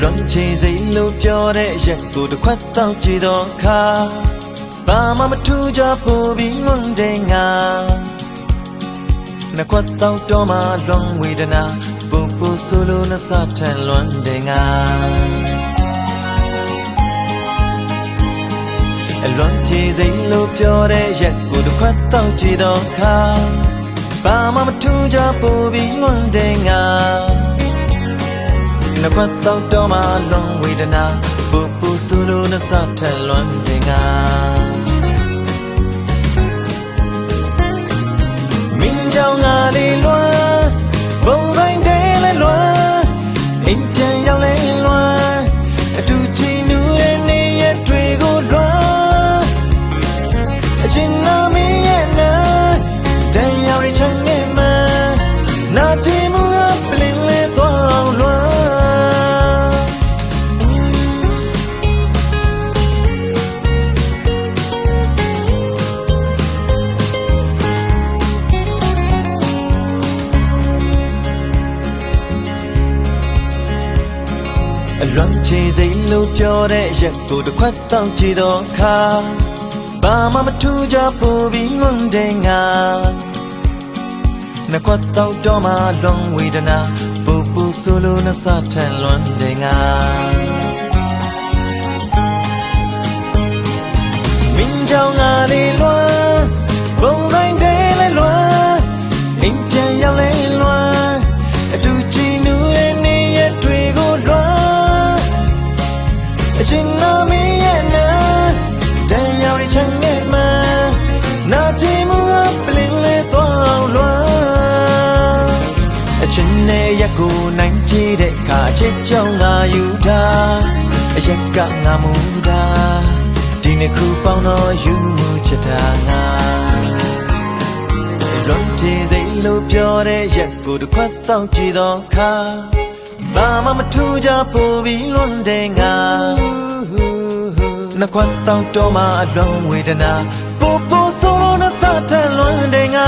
လွန်ချေစိတ်လို့ပြောတဲ့ရက်ကိုတစ်ခွက်တော့ကြည့်တော့ခါဘာမှမထူးကြပို့ပြီးလွန်တဲ့ငါနှစ်ခွက်တော့မှလွန်ဝေဒနာပူပူဆိုလိုနှစထန်လွန်တဲ့ငါလွန်ချေစိတ်လို့ပြောတဲ့ရက်ကိုတစ်ခွက်တော့ကြည့်တော့ခါဘာမှမထူးကြပို့ပြီးလွန်တဲ့ငါနှစ်ခွက်တော့မှလွန်ဝေဒနာပူပူဆိုလိုနှစထန်လွန်တဲ့ငါမင်းကြောင့်ငါလေးလွမ်းဘုံဆိုင်တဲလဲလွမ်းအိမ်ပြန်ရောက်လဲလွမ်းအတူချီနူးတဲ့နေရက်တွေကိုလွမ်းအချင်းနာမင်းရဲ့နာတန်ရောက်ရချမ်းနေမှနာချီမှုကပလင်းလဲသွားလွမ်းအလွန်ချေစိတ်လို့ပြောတဲ့ရက်ကိုတစ်ခွက်တော့ကြည့်တော့ခါဘာမှမထူးကြပို့ပြီးလွန်တဲ့ငါနှစ်ခွက်တော့မှလွန်ဝေဒနာပူပူဆိုလိုနှစထန်လွန်တဲ့ငါမင်းကြောင့်ငါလေးလွမ်းဘုံဆိုင်တဲလဲလွမ်းအိမ်ပြန်ရောက်လဲလွမ်းအတူချီနူးတဲ့နေရက်တွေကိုလွမ်းအချင်းနာမင်းရဲ့နာတန်ရောက်ရချမ်းနေမှနာချီမှုကပလင်းလဲသွားလွမ်းအချင်းနဲ့ရက်ကိုနိုင်ကြည့်တဲ့အခါအချစ်ကြောင့်ငါယူတာအရက်ကငါမူတာဒီနှစ်ခုပေါင်းတော့ယူမှုချစ်တာငါလွန်ချေစိတ်လို့ပြောတဲ့ရက်ကိုတစ်ခွက်တော့ကြည့်တော့ခါဘာမှမထူးကြပို့ပြီးလွန်တဲ့ငါနှစ်ခွက်တော့မှအလွန်ဝေဒနာပူပူဆိုလိုနှစထန်လွန်တဲ့ငါ